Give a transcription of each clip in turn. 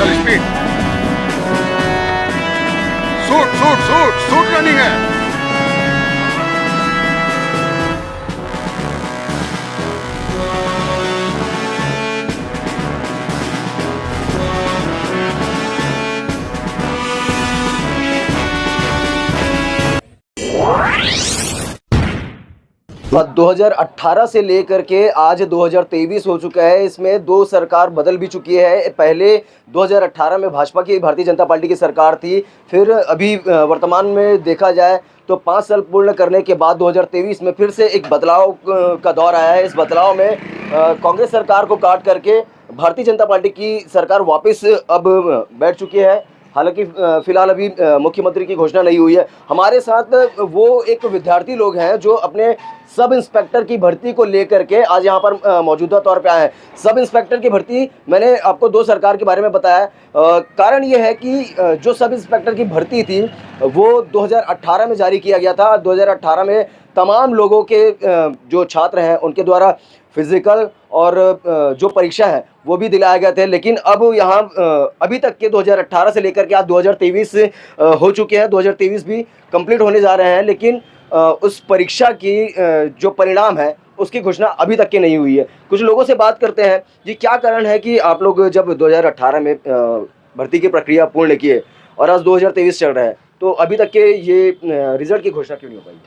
चल speed. Shoot shoot shoot shoot running है। अब 2018 से लेकर के आज 2023 हो चुका है। इसमें दो सरकार बदल भी चुकी है। पहले 2018 में भाजपा की भारतीय जनता पार्टी की सरकार थी। फिर अभी वर्तमान में देखा जाए तो 5 साल पूर्ण करने के बाद 2023 में फिर से एक बदलाव का दौर आया है। इस बदलाव में कांग्रेस सरकार को काट करके भारतीय जनता पार्टी की सरकार वापस अब बैठ चुकी है। हालांकि फिलहाल अभी मुख्यमंत्री की घोषणा नहीं हुई है। हमारे साथ वो एक विद्यार्थी लोग हैं जो अपने सब इंस्पेक्टर की भर्ती को लेकर के आज यहाँ पर मौजूदा तौर पे आए हैं। सब इंस्पेक्टर की भर्ती मैंने आपको दो सरकार के बारे में बताया। कारण ये है कि जो सब इंस्पेक्टर की भर्ती थी वो 2018 में जारी किया गया था। 2018 में तमाम लोगों के जो छात्र हैं उनके द्वारा फिजिकल और जो परीक्षा है वो भी दिलाए गए थे। लेकिन अब यहाँ अभी तक के 2018 से लेकर के आज 2023 हो चुके हैं। 2023 भी कंप्लीट होने जा रहे हैं, लेकिन उस परीक्षा की जो परिणाम है उसकी घोषणा अभी तक की नहीं हुई है। कुछ लोगों से बात करते हैं जी, क्या कारण है कि आप लोग जब 2018 में भर्ती की प्रक्रिया पूर्ण किए और आज 2023 चल रहा है तो अभी तक के ये रिजल्ट की घोषणा क्यों नहीं हो पाई?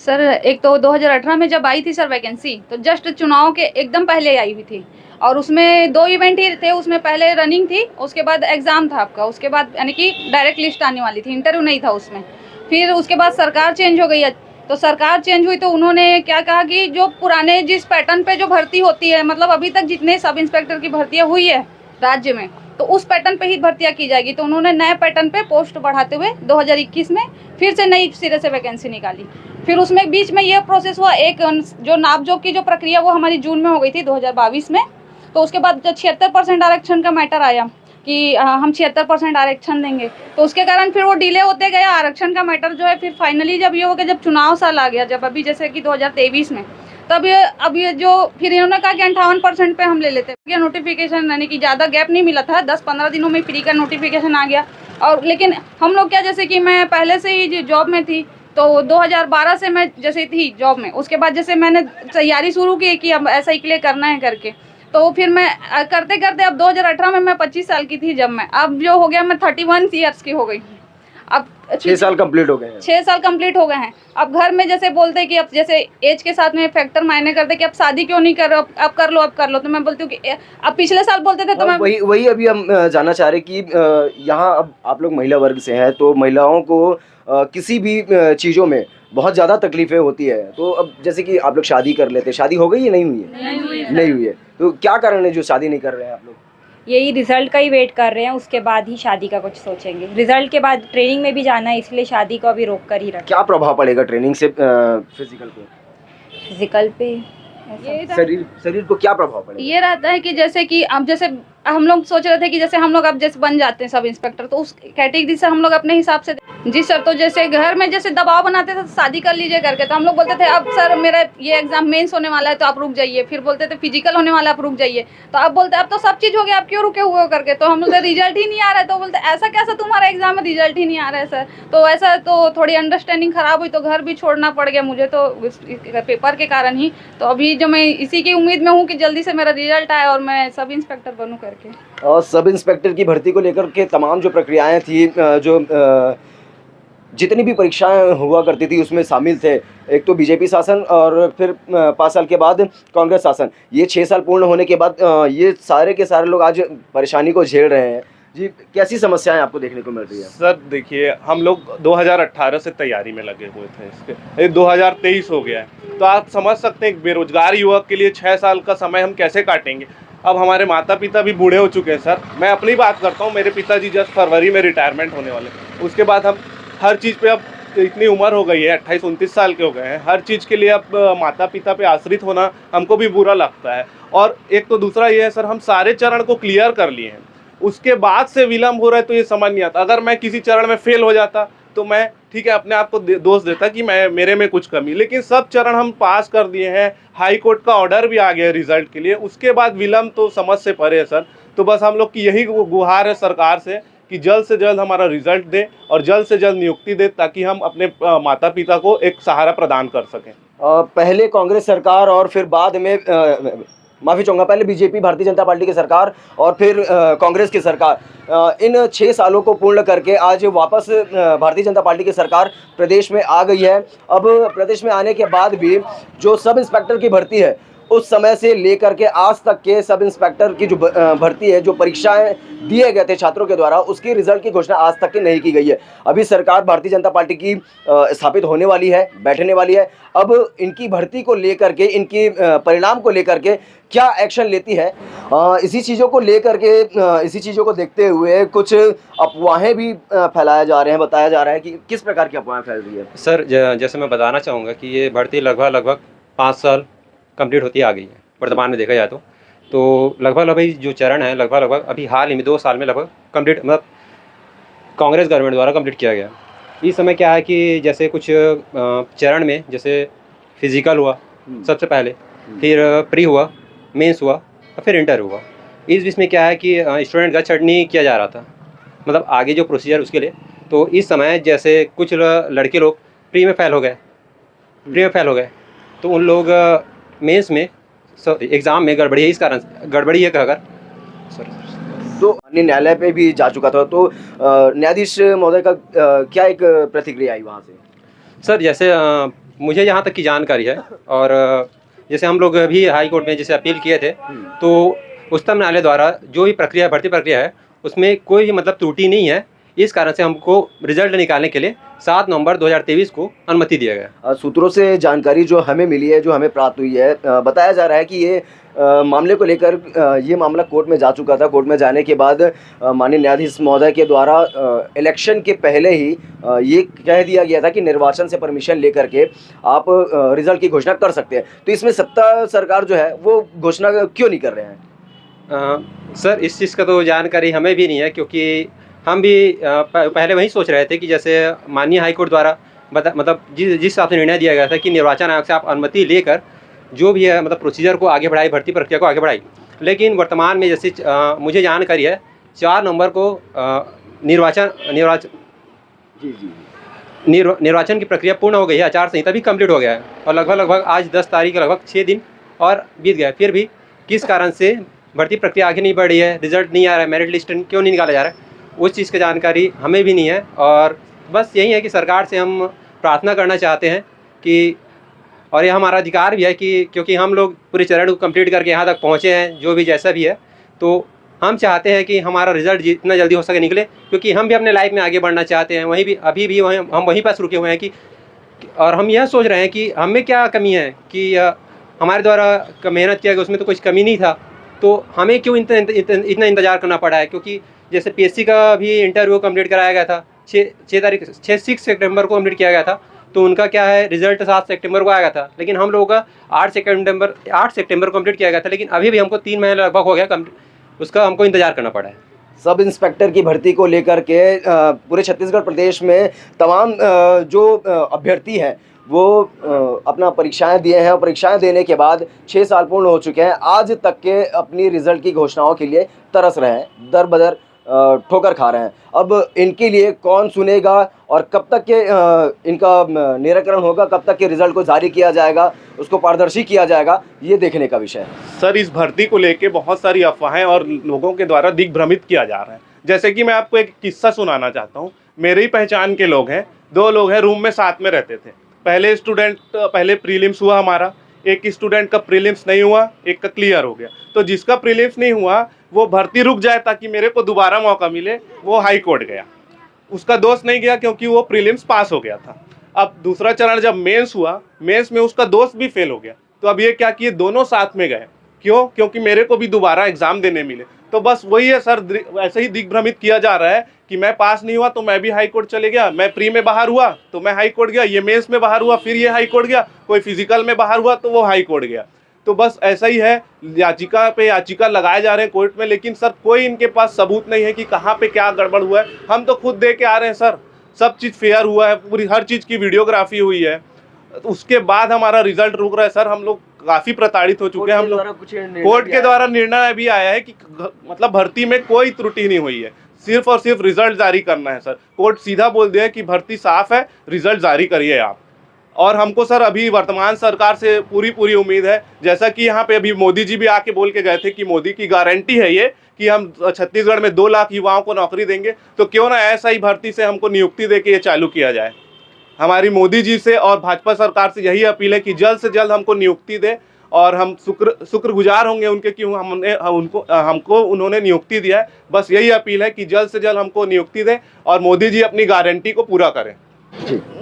सर एक तो 2018 में जब आई थी सर वैकेंसी तो जस्ट चुनाव के एकदम पहले आई हुई थी और उसमें 2 इवेंट ही थे। उसमें पहले रनिंग थी, उसके बाद एग्ज़ाम था आपका, उसके बाद यानी कि डायरेक्ट लिस्ट आने वाली थी, इंटरव्यू नहीं था उसमें। फिर उसके बाद सरकार चेंज हो गई है। तो सरकार चेंज हुई तो उन्होंने क्या कहा कि जो पुराने जिस पैटर्न पे जो भर्ती होती है, मतलब अभी तक जितने सब इंस्पेक्टर की भर्तियाँ हुई है राज्य में तो उस पैटर्न पे ही भर्तियाँ की जाएगी। तो उन्होंने नए पैटर्न पे पोस्ट बढ़ाते हुए 2021 में फिर से नई सिरे से वैकेंसी निकाली। फिर उसमें बीच में ये प्रोसेस हुआ, एक जो नापजोक की जो प्रक्रिया वो हमारी जून में हो गई थी 2022 में। तो उसके बाद जब 76% आरक्षण का मैटर आया कि हम 76% आरक्षण देंगे तो उसके कारण फिर वो डिले होते गया आरक्षण का मैटर जो है। फिर फाइनली जब ये हो गया, जब चुनाव साल आ गया, जब अभी जैसे कि 2023 में, तब अब ये जो फिर इन्होंने कहा कि 58% पे हम ले लेते हैं। नोटिफिकेशन यानी कि ज़्यादा गैप नहीं मिला था, 10-15 दिनों में फ्री का नोटिफिकेशन आ गया। और लेकिन हम लोग क्या, जैसे कि मैं पहले से ही जॉब में थी तो 2012 से मैं जैसे थी जॉब में, उसके बाद जैसे मैंने तैयारी शुरू की कि अब ऐसा ही के लिए करना है करके, तो फिर मैं करते करते अब 2018 में मैं 25 साल की थी जब मैं, अब जो हो गया मैं 31 ईयर्स की हो गई। अब 6 साल कंप्लीट हो गए हैं। 6 साल कंप्लीट हो गए हैं। अब घर में जैसे बोलते हैं कि अब जैसे एज के साथ में फैक्टर मायने करते कि अब शादी क्यों नहीं कर रहे हो, अब कर लो अब कर लो। तो मैं बोलती हूँ कि अब पिछले साल बोलते थे तो मैं वही अभी हम जानना चाह रहे कि यहाँ अब आप लोग महिला वर्ग से हैं तो महिलाओं को किसी भी चीज़ों में बहुत ज़्यादा तकलीफें होती है। तो अब जैसे कि आप लोग शादी कर लेते, शादी हो गई या नहीं हुई है? नहीं हुई है। तो क्या कारण है जो शादी नहीं कर रहे हैं आप लोग? यही रिजल्ट का ही वेट कर रहे हैं, उसके बाद ही शादी का कुछ सोचेंगे। रिजल्ट के बाद ट्रेनिंग में भी जाना है, इसलिए शादी को अभी रोक कर ही रखा। क्या प्रभाव पड़ेगा ट्रेनिंग से फिजिकल पे? शरीर को क्या प्रभाव पड़ेगा? ये रहता है कि जैसे कि अब जैसे हम लोग सोच रहे थे कि जैसे हम लोग अब जैसे बन जाते हैं सब इंस्पेक्टर तो उस कैटेगरी से हम लोग अपने हिसाब से। जी सर, तो जैसे घर में जैसे दबाव बनाते थे तो शादी कर लीजिए करके, तो हम लोग बोलते थे अब सर मेरा ये एग्जाम मेंस होने वाला है तो आप रुक जाइए। फिर बोलते थे फिजिकल होने वाला है आप रुक जाइए। तो अब बोलते अब तो सब चीज़ हो गया, आप क्यों रुके हुए हो करके। तो हम बोलते रिजल्ट ही नहीं आ रहा है। तो बोलते ऐसा कैसा तुम्हारा एग्जाम में रिजल्ट ही नहीं आ रहा है सर। तो ऐसा तो थोड़ी अंडरस्टैंडिंग खराब हुई तो घर भी छोड़ना पड़ गया मुझे तो पेपर के कारण ही। तो अभी जो मैं इसी की उम्मीद में हूँ कि जल्दी से मेरा रिजल्ट आए और मैं सब इंस्पेक्टर बनूँ करके। और सब इंस्पेक्टर की भर्ती को लेकर के तमाम जो प्रक्रियाएं थी, जो जितनी भी परीक्षाएं हुआ करती थी उसमें शामिल थे। एक तो बीजेपी शासन और फिर 5 साल के बाद कांग्रेस शासन। ये 6 साल पूर्ण होने के बाद ये सारे के सारे लोग आज परेशानी को झेल रहे हैं। जी, कैसी समस्याएं आपको देखने को मिल रही है? सर देखिए, हम लोग 2018 से तैयारी में लगे हुए थे, इसके 2023 हो गया है। तो आप समझ सकते हैं एक बेरोजगार युवक के लिए 6 साल का समय हम कैसे काटेंगे। अब हमारे माता पिता भी बूढ़े हो चुके हैं सर। मैं अपनी बात करता हूँ, मेरे पिताजी जस्ट फरवरी में रिटायरमेंट होने वाले। उसके बाद हम हर चीज़ पे, अब इतनी उम्र हो गई है, 28-29 साल के हो गए हैं, हर चीज़ के लिए अब माता पिता पे आश्रित होना हमको भी बुरा लगता है। और एक तो दूसरा ये है सर, हम सारे चरण को क्लियर कर लिए हैं, उसके बाद से विलम्ब हो रहा है तो ये समझ नहीं आता। अगर मैं किसी चरण में फेल हो जाता तो मैं ठीक है अपने आप को दोष देता कि मेरे में कुछ कमी, लेकिन सब चरण हम पास कर दिए हैं। हाई कोर्ट का ऑर्डर भी आ गया रिजल्ट के लिए, उसके बाद विलम्ब तो समझ से परे है सर। तो बस हम लोग की यही गुहार है सरकार से कि जल्द से जल्द हमारा रिजल्ट दे और जल्द से जल्द नियुक्ति दे, ताकि हम अपने माता पिता को एक सहारा प्रदान कर सकें। पहले कांग्रेस सरकार और फिर बाद में माफ़ी चाहूँगा, पहले बीजेपी भारतीय जनता पार्टी की सरकार और फिर कांग्रेस की सरकार, इन 6 सालों को पूर्ण करके आज वापस भारतीय जनता पार्टी की सरकार प्रदेश में आ गई है। अब प्रदेश में आने के बाद भी जो सब इंस्पेक्टर की भर्ती है, उस समय से लेकर के आज तक के सब इंस्पेक्टर की जो भर्ती है, जो परीक्षाएं दिए गए थे छात्रों के द्वारा, उसकी रिजल्ट की घोषणा आज तक की नहीं की गई है। अभी सरकार भारतीय जनता पार्टी की स्थापित होने वाली है, बैठने वाली है। अब इनकी भर्ती को लेकर के, इनकी परिणाम को लेकर के क्या एक्शन लेती है, इसी चीज़ों को लेकर के, इसी चीज़ों को देखते हुए कुछ अफवाहें भी फैलाया जा रहे हैं। बताया जा रहा है कि किस प्रकार की अफवाहें फैल रही है। सर जैसे मैं बताना चाहूँगा कि ये भर्ती लगभग 5 साल कंप्लीट होती आ गई है वर्तमान में देखा जाए तो लगभग जो चरण है लगभग अभी हाल ही में 2 साल में लगभग कंप्लीट, मतलब कांग्रेस गवर्नमेंट द्वारा कंप्लीट किया गया। इस समय क्या है कि जैसे कुछ चरण में जैसे फिजिकल हुआ सबसे पहले, फिर प्री हुआ, मेंस हुआ और फिर इंटर हुआ। इस बीच में क्या है कि स्टूडेंट का छटनी किया जा रहा था, मतलब आगे जो प्रोसीजर उसके लिए। तो इस समय जैसे कुछ लड़के लोग प्री में फेल हो गए, तो उन लोग मेंस में एग्ज़ाम में गड़बड़ी है, इस कारण गड़बड़ी है कहकर तो अन्य न्यायालय पे भी जा चुका था। तो न्यायाधीश महोदय का क्या एक प्रतिक्रिया आई वहाँ से? सर जैसे मुझे यहाँ तक की जानकारी है, और जैसे हम लोग भी हाई कोर्ट में जैसे अपील किए थे, तो उच्चतम न्यायालय द्वारा जो भी प्रक्रिया भर्ती प्रक्रिया है उसमें कोई मतलब त्रुटि नहीं है। इस कारण से हमको रिजल्ट निकालने के लिए 7 नवंबर 2023 को अनुमति दिया गया। सूत्रों से जानकारी जो हमें मिली है, जो हमें प्राप्त हुई है, बताया जा रहा है कि ये मामले को लेकर ये मामला कोर्ट में जा चुका था। कोर्ट में जाने के बाद माननीय न्यायाधीश महोदय के द्वारा इलेक्शन के पहले ही ये कह दिया गया था कि निर्वाचन से परमिशन लेकर के आप रिजल्ट की घोषणा कर सकते हैं। तो इसमें सत्ता सरकार जो है वो घोषणा क्यों नहीं कर रहे हैं? सर इस चीज़ का तो जानकारी हमें भी नहीं है, क्योंकि हम भी पहले वही सोच रहे थे कि जैसे माननीय हाईकोर्ट द्वारा मतलब जिस हिसाब से निर्णय दिया गया था कि निर्वाचन आयोग से आप अनुमति लेकर जो भी है मतलब प्रोसीजर को आगे बढ़ाई, भर्ती प्रक्रिया को आगे बढ़ाई। लेकिन वर्तमान में जैसे मुझे जानकारी है 4 नवंबर को निर्वाचन की प्रक्रिया पूर्ण हो गई है, आचार संहिता भी कंप्लीट हो गया है, और लगभग आज 10 तारीख लगभग 6 दिन और बीत गया। फिर भी किस कारण से भर्ती प्रक्रिया आगे नहीं बढ़ रही है, रिजल्ट नहीं आ रहा है, मेरिट लिस्ट क्यों नहीं निकाला जा रहा है, उस चीज़ की जानकारी हमें भी नहीं है। और बस यही है कि सरकार से हम प्रार्थना करना चाहते हैं कि, और ये हमारा अधिकार भी है कि क्योंकि हम लोग पूरे चरण को कंप्लीट करके यहाँ तक पहुँचे हैं, जो भी जैसा भी है, तो हम चाहते हैं कि हमारा रिजल्ट जितना जल्दी हो सके निकले, क्योंकि हम भी अपने लाइफ में आगे बढ़ना चाहते हैं। वहीं भी अभी भी हम वहीं पास रुके हुए हैं कि, और हम यह सोच रहे हैं कि हमें क्या कमी है कि हमारे द्वारा मेहनत किया गया उसमें तो कुछ कमी नहीं था, तो हमें क्यों इतना इंतज़ार करना पड़ा है। क्योंकि जैसे पीएससी का भी इंटरव्यू कंप्लीट कराया गया था 6 सितंबर को कंप्लीट किया गया था, तो उनका क्या है रिजल्ट 7 सितंबर को आया था, लेकिन हम लोगों का 8 सितंबर कंप्लीट किया गया था, लेकिन अभी भी हमको 3 महीने लगभग हो गया उसका हमको इंतज़ार करना पड़ा है। सब इंस्पेक्टर की भर्ती को लेकर के पूरे छत्तीसगढ़ प्रदेश में तमाम जो अभ्यर्थी हैं वो अपना परीक्षाएं दिए हैं, और परीक्षाएं देने के बाद 6 साल पूर्ण हो चुके हैं। आज तक के अपनी रिजल्ट की घोषणाओं के लिए तरस रहे हैं, दर बदर ठोकर खा रहे हैं। अब इनके लिए कौन सुनेगा और कब तक के इनका निराकरण होगा, कब तक के रिजल्ट को जारी किया जाएगा, उसको पारदर्शी किया जाएगा, ये देखने का विषय है। सर इस भर्ती को लेके बहुत सारी अफवाहें और लोगों के द्वारा दिग्भ्रमित किया जा रहा है। जैसे कि मैं आपको एक किस्सा सुनाना चाहता हूँ। मेरी पहचान के लोग हैं, 2 लोग हैं, रूम में साथ में रहते थे। पहले प्रीलिम्स हुआ हमारा, एक स्टूडेंट का प्रीलिम्स नहीं हुआ, एक का क्लियर हो गया। तो जिसका प्रीलिम्स नहीं हुआ वो भर्ती रुक जाए ताकि मेरे को दोबारा मौका मिले, वो हाई कोर्ट गया। उसका दोस्त नहीं गया क्योंकि वो प्रीलिम्स पास हो गया था। अब दूसरा चरण जब मेंस हुआ, मेंस में उसका दोस्त भी फेल हो गया। तो अब ये क्या किए, दोनों साथ में गए। क्यों? क्योंकि मेरे को भी दोबारा एग्जाम देने मिले। तो बस वही है सर, ऐसे ही दिग्भ्रमित किया जा रहा है कि मैं पास नहीं हुआ तो मैं भी हाई कोर्ट चले गया, मैं प्री में बाहर हुआ तो मैं हाई कोर्ट गया, ये मेंस में बाहर हुआ फिर ये हाई कोर्ट गया, कोई फिजिकल में बाहर हुआ तो वो हाई कोर्ट गया। तो बस ऐसा ही है, याचिका पे याचिका लगाए जा रहे हैं कोर्ट में, लेकिन सर कोई इनके पास सबूत नहीं है कि कहाँ पे क्या गड़बड़ हुआ है। हम तो खुद दे के आ रहे हैं सर, सब चीज़ फेयर हुआ है, पूरी हर चीज़ की वीडियोग्राफी हुई है, उसके बाद हमारा रिजल्ट रुक रहा है। सर हम लोग काफी प्रताड़ित हो चुके हैं हम लोग। कोर्ट के द्वारा निर्णय भी आया है कि मतलब भर्ती में कोई त्रुटि नहीं हुई है, सिर्फ और सिर्फ रिजल्ट जारी करना है सर। कोर्ट सीधा बोल दिया है कि भर्ती साफ है, रिजल्ट जारी करिए आप। और हमको सर अभी वर्तमान सरकार से पूरी उम्मीद है, जैसा कि यहाँ पे अभी मोदी जी भी आके बोल के गए थे कि मोदी की गारंटी है ये कि हम छत्तीसगढ़ में 2 लाख युवाओं को नौकरी देंगे, तो क्यों ना ऐसा ही भर्ती से हमको नियुक्ति दे के ये चालू किया जाए। हमारी मोदी जी से और भाजपा सरकार से यही अपील है कि जल्द से जल्द हमको नियुक्ति दे, और हम शुक्रगुजार होंगे उनके कि हमको उन्होंने नियुक्ति दिया है। बस यही अपील है कि जल्द से जल्द हमको नियुक्ति दे और मोदी जी अपनी गारंटी को पूरा करें।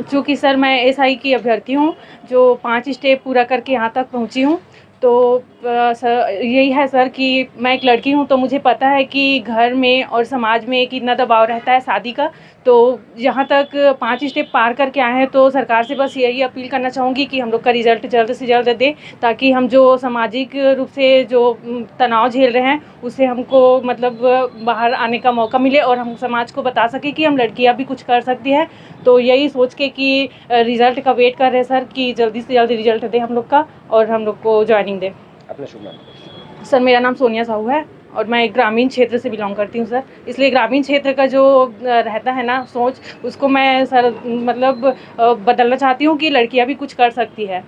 चूँकि सर मैं एसआई की अभ्यर्थी हूँ जो 5 स्टेप पूरा करके यहाँ तक पहुँची हूँ, तो सर यही है सर कि मैं एक लड़की हूँ, तो मुझे पता है कि घर में और समाज में कितना दबाव रहता है शादी का। तो यहाँ तक 5 स्टेप पार करके आए हैं, तो सरकार से बस यही अपील करना चाहूँगी कि हम लोग का रिज़ल्ट जल्द से जल्द दे, ताकि हम जो सामाजिक रूप से जो तनाव झेल रहे हैं उससे हमको मतलब बाहर आने का मौका मिले और हम समाज को बता सकें कि हम लड़कियाँ भी कुछ कर सकती हैं। तो यही सोच के कि रिज़ल्ट का वेट कर रहे हैं सर कि जल्दी से जल्दी रिज़ल्ट दे हम लोग का और हम लोग को ज्वाइनिंग दे। अपना शुभ नाम? सर मेरा नाम सोनिया साहू है और मैं एक ग्रामीण क्षेत्र से बिलोंग करती हूँ सर, इसलिए ग्रामीण क्षेत्र का जो रहता है ना सोच, उसको मैं सर मतलब बदलना चाहती हूँ कि लड़कियाँ भी कुछ कर सकती है।